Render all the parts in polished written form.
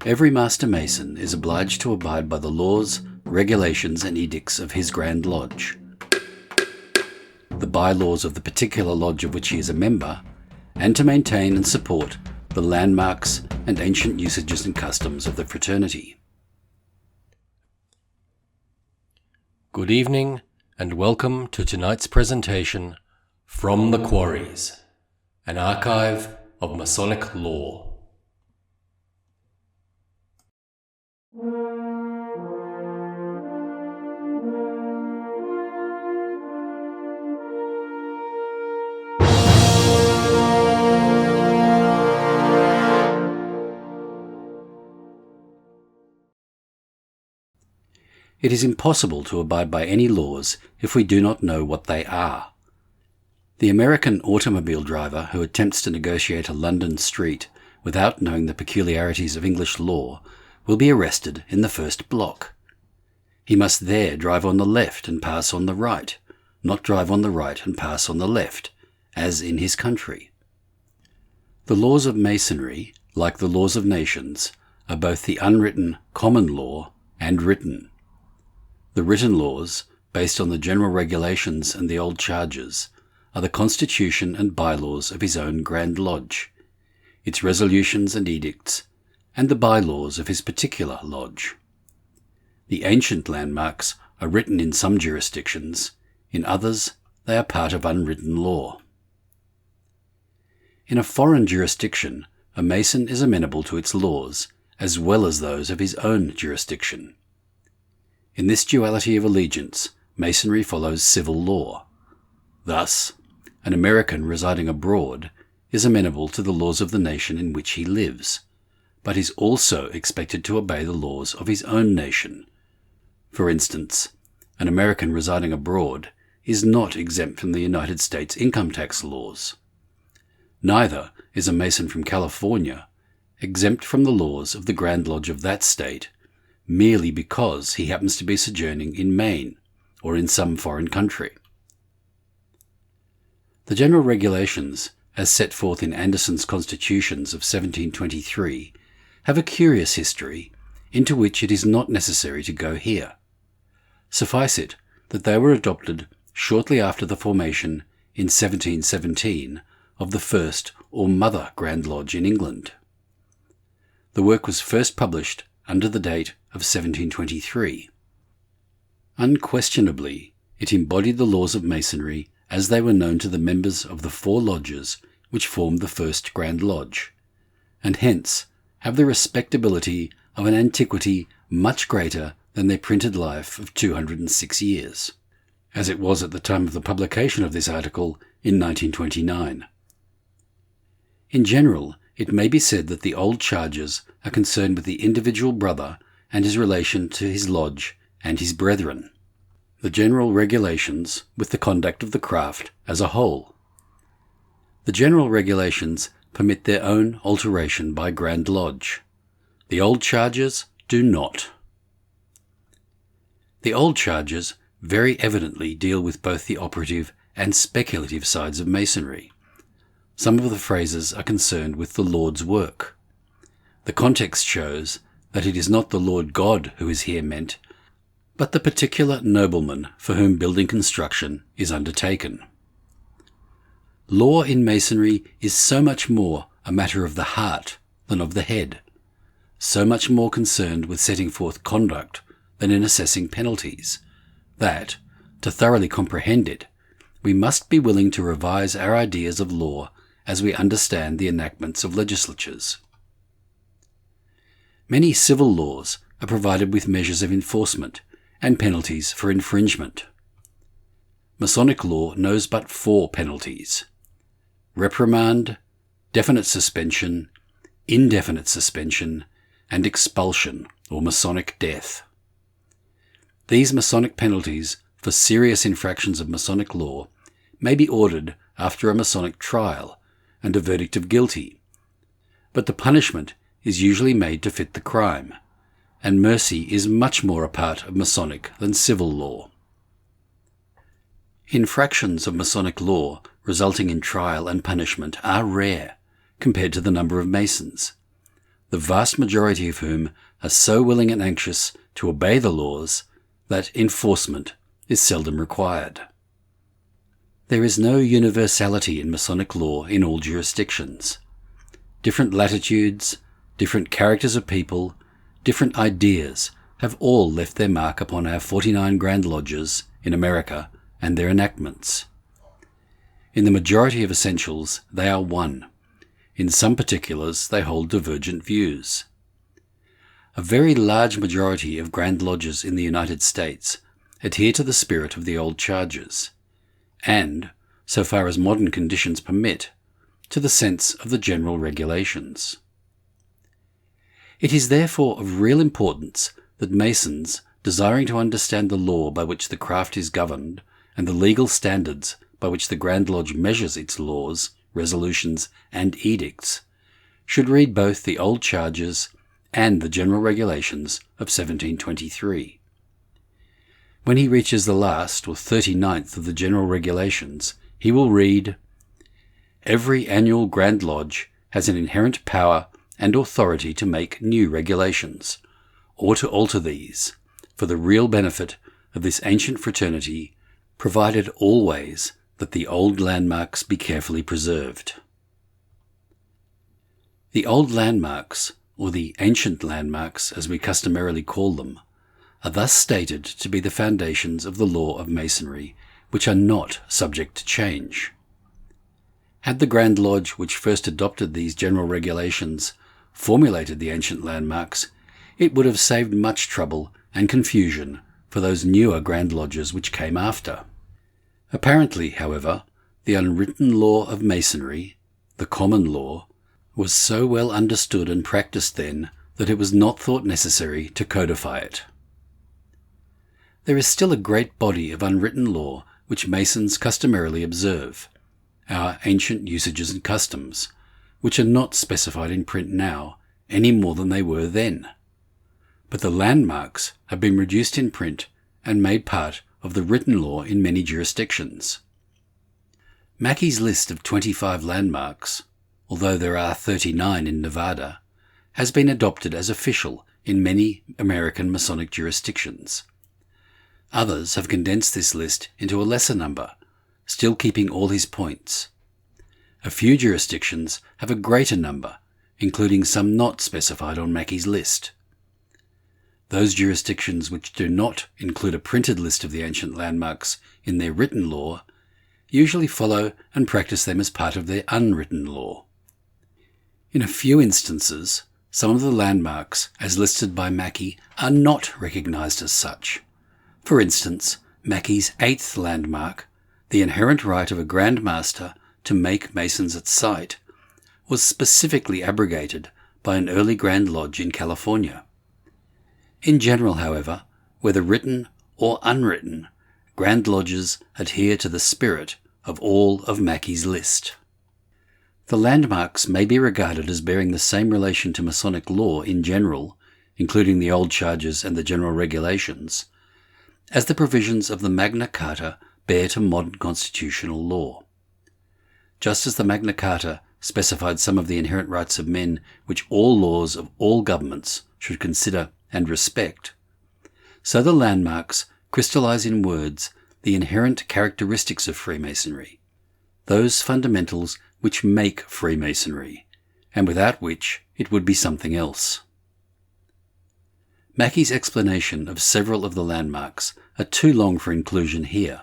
Every Master Mason is obliged to abide by the laws, regulations and edicts of his Grand Lodge, the bylaws of the particular lodge of which he is a member, and to maintain and support the landmarks and ancient usages and customs of the fraternity. Good evening and welcome to tonight's presentation From the Quarries, an archive of Masonic law. It is impossible to abide by any laws if we do not know what they are. The American automobile driver who attempts to negotiate a London street without knowing the peculiarities of English law will be arrested in the first block. He must there drive on the left and pass on the right, not drive on the right and pass on the left, as in his country. The laws of Masonry, like the laws of nations, are both the unwritten common law and written. The written laws, based on the general regulations and the old charges, are the constitution and bylaws of his own Grand Lodge, its resolutions and edicts, and the bylaws of his particular lodge. The ancient landmarks are written in some jurisdictions, in others they are part of unwritten law. In a foreign jurisdiction, a Mason is amenable to its laws, as well as those of his own jurisdiction. In this duality of allegiance, Masonry follows civil law. Thus, an American residing abroad is amenable to the laws of the nation in which he lives, but is also expected to obey the laws of his own nation. For instance, an American residing abroad is not exempt from the United States income tax laws. Neither is a Mason from California exempt from the laws of the Grand Lodge of that state, merely because he happens to be sojourning in Maine or in some foreign country. The general regulations, as set forth in Anderson's Constitutions of 1723, have a curious history into which it is not necessary to go here. Suffice it that they were adopted shortly after the formation in 1717 of the first or Mother Grand Lodge in England. The work was first published under the date of 1723. Unquestionably, it embodied the laws of Masonry as they were known to the members of the 4 lodges which formed the first Grand Lodge, and hence have the respectability of an antiquity much greater than their printed life of 206 years, as it was at the time of the publication of this article in 1929. In general, it may be said that the old charges are concerned with the individual brother and his relation to his lodge and his brethren, the general regulations with the conduct of the craft as a whole. The general regulations permit their own alteration by Grand Lodge. The old charges do not. The old charges very evidently deal with both the operative and speculative sides of Masonry. Some of the phrases are concerned with the Lord's work. The context shows that it is not the Lord God who is here meant, but the particular nobleman for whom building construction is undertaken. Law in Masonry is so much more a matter of the heart than of the head, so much more concerned with setting forth conduct than in assessing penalties, that, to thoroughly comprehend it, we must be willing to revise our ideas of law as we understand the enactments of legislatures. Many civil laws are provided with measures of enforcement and penalties for infringement. Masonic law knows but 4 penalties: reprimand, definite suspension, indefinite suspension, and expulsion or Masonic death. These Masonic penalties for serious infractions of Masonic law may be ordered after a Masonic trial and a verdict of guilty, but the punishment is usually made to fit the crime, and mercy is much more a part of Masonic than civil law. Infractions of Masonic law resulting in trial and punishment are rare compared to the number of Masons. the vast majority of whom are so willing and anxious to obey the laws that enforcement is seldom required. There is no universality in Masonic law in all jurisdictions. Different latitudes, different characters of people, different ideas have all left their mark upon our 49 Grand Lodges in America and their enactments. In the majority of essentials, they are one. In some particulars, they hold divergent views. A very large majority of Grand Lodges in the United States adhere to the spirit of the old charges, and, so far as modern conditions permit, to the sense of the general regulations. It is therefore of real importance that Masons, desiring to understand the law by which the craft is governed and the legal standards by which the Grand Lodge measures its laws, resolutions, and edicts, should read both the old charges and the general regulations of 1723. When he reaches the last or 39th of the general regulations, he will read, "Every annual Grand Lodge has an inherent power and authority to make new regulations, or to alter these, for the real benefit of this ancient fraternity, provided always that the old landmarks be carefully preserved." The old landmarks, or the ancient landmarks as we customarily call them, are thus stated to be the foundations of the law of Masonry, which are not subject to change. Had the Grand Lodge which first adopted these general regulations formulated the ancient landmarks, it would have saved much trouble and confusion for those newer Grand Lodges which came after. Apparently, however, the unwritten law of Masonry, the common law, was so well understood and practiced then that it was not thought necessary to codify it. There is still a great body of unwritten law which Masons customarily observe, our ancient usages and customs, which are not specified in print now any more than they were then. But the landmarks have been reduced in print and made part of the written law in many jurisdictions. Mackey's list of 25 landmarks, although there are 39 in Nevada, has been adopted as official in many American Masonic jurisdictions. Others have condensed this list into a lesser number, still keeping all his points. A few jurisdictions have a greater number, including some not specified on Mackey's list. Those jurisdictions which do not include a printed list of the ancient landmarks in their written law usually follow and practice them as part of their unwritten law. In a few instances, some of the landmarks as listed by Mackey are not recognized as such. For instance, Mackey's 8th landmark, the inherent right of a Grand Master to make Masons at sight, was specifically abrogated by an early Grand Lodge in California. In general, however, whether written or unwritten, Grand Lodges adhere to the spirit of all of Mackey's list. The landmarks may be regarded as bearing the same relation to Masonic law in general, including the old charges and the general regulations, as the provisions of the Magna Carta bear to modern constitutional law. Just as the Magna Carta specified some of the inherent rights of men which all laws of all governments should consider and respect, so the landmarks crystallize in words the inherent characteristics of Freemasonry, those fundamentals which make Freemasonry, and without which it would be something else. Mackey's explanation of several of the landmarks are too long for inclusion here,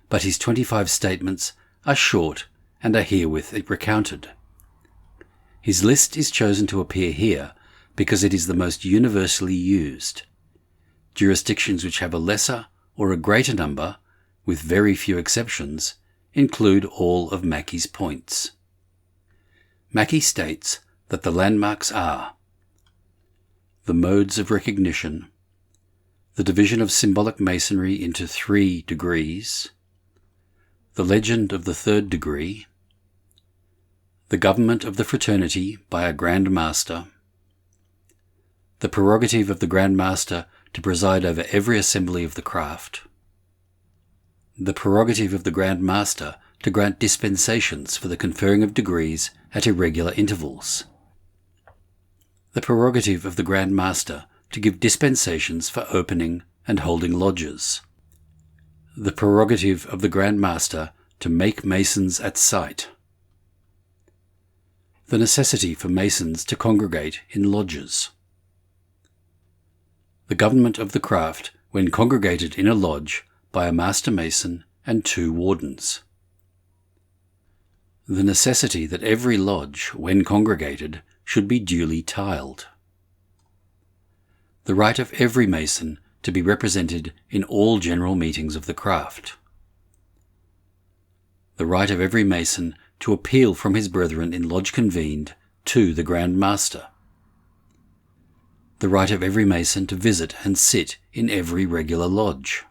but his 25 statements are short and are herewith recounted. His list is chosen to appear here because it is the most universally used. Jurisdictions which have a lesser or a greater number, with very few exceptions, include all of Mackey's points. Mackey states that the landmarks are the modes of recognition, the division of symbolic masonry into 3 degrees, the legend of the 3rd degree, the government of the fraternity by a Grand Master, the prerogative of the Grand Master to preside over every assembly of the craft, the prerogative of the Grand Master to grant dispensations for the conferring of degrees at irregular intervals, the prerogative of the Grand Master to give dispensations for opening and holding lodges, the prerogative of the Grand Master to make masons at sight, the necessity for masons to congregate in lodges, the government of the craft when congregated in a lodge by a master mason and 2 wardens, the necessity that every lodge, when congregated, should be duly tiled, the right of every mason to be represented in all general meetings of the craft, the right of every mason to appeal from his brethren in lodge convened to the Grand Master, the right of every mason to visit and sit in every regular lodge,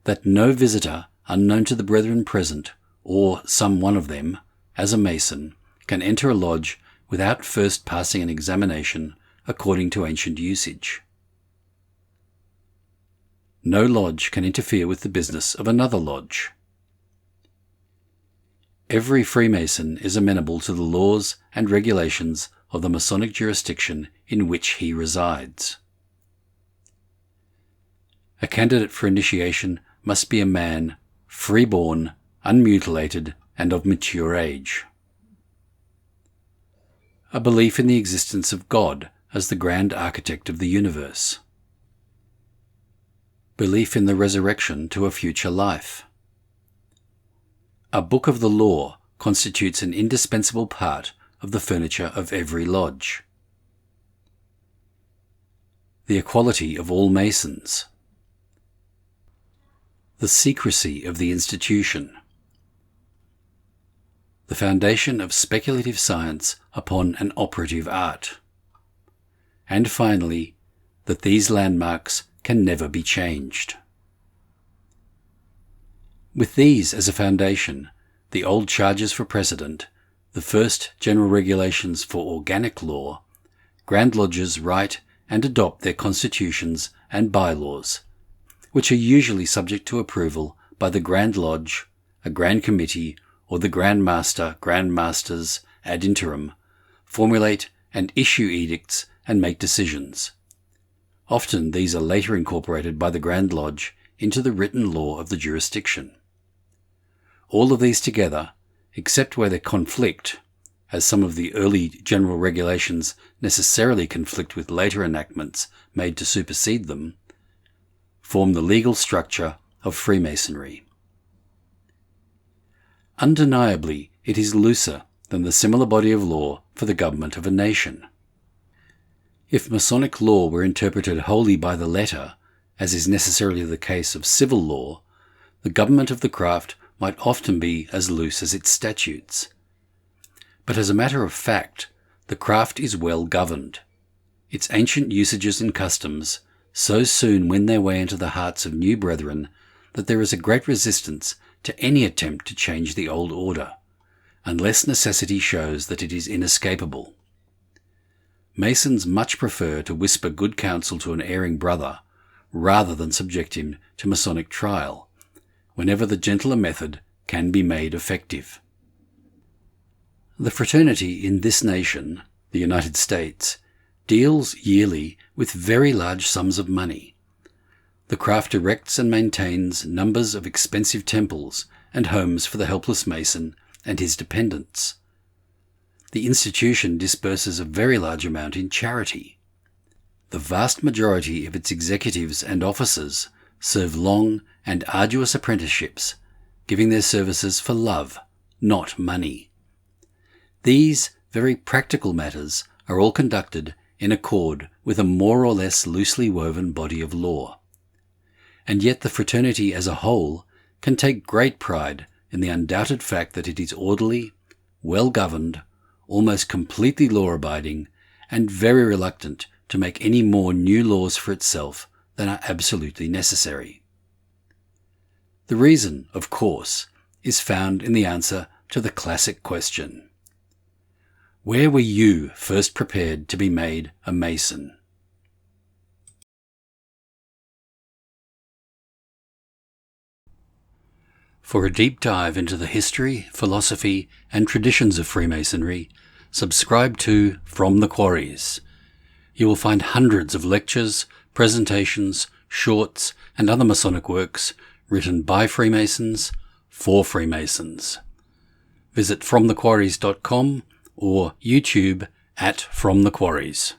that no visitor unknown to the brethren present, or some one of them, as a mason, can enter a lodge without first passing an examination according to ancient usage. No lodge can interfere with the business of another lodge. Every Freemason is amenable to the laws and regulations of the Masonic jurisdiction in which he resides. A candidate for initiation must be a man free-born, unmutilated, and of mature age. A belief in the existence of God as the grand architect of the universe. Belief in the resurrection to a future life. A book of the law constitutes an indispensable part of the furniture of every lodge. The equality of all Masons. The secrecy of the institution. The foundation of speculative science upon an operative art. And finally, that these landmarks can never be changed. With these as a foundation, the old charges for precedent, the first general regulations for organic law, Grand Lodges write and adopt their constitutions and bylaws, which are usually subject to approval by the Grand Lodge, a Grand Committee, or the Grand Master, Grand Masters ad interim, formulate and issue edicts and make decisions. Often these are later incorporated by the Grand Lodge into the written law of the jurisdiction. All of these together, except where they conflict, as some of the early general regulations necessarily conflict with later enactments made to supersede them, form the legal structure of Freemasonry. Undeniably, it is looser than the similar body of law for the government of a nation. If Masonic law were interpreted wholly by the letter, as is necessarily the case of civil law, the government of the craft might often be as loose as its statutes. But as a matter of fact, the craft is well governed. Its ancient usages and customs so soon win their way into the hearts of new brethren that there is a great resistance to any attempt to change the old order, unless necessity shows that it is inescapable. Masons much prefer to whisper good counsel to an erring brother rather than subject him to Masonic trial, whenever the gentler method can be made effective. The fraternity in this nation, the United States, deals yearly with very large sums of money. The craft erects and maintains numbers of expensive temples and homes for the helpless Mason and his dependents. The institution disburses a very large amount in charity. The vast majority of its executives and officers serve long and arduous apprenticeships, giving their services for love, not money. These very practical matters are all conducted in accord with a more or less loosely woven body of law. And yet the fraternity as a whole can take great pride in the undoubted fact that it is orderly, well-governed, almost completely law-abiding, and very reluctant to make any more new laws for itself than are absolutely necessary. The reason, of course, is found in the answer to the classic question: where were you first prepared to be made a Mason? For a deep dive into the history, philosophy, and traditions of Freemasonry, subscribe to From the Quarries. You will find hundreds of lectures, presentations, shorts, and other Masonic works written by Freemasons for Freemasons. Visit fromthequarries.com or YouTube at From the Quarries.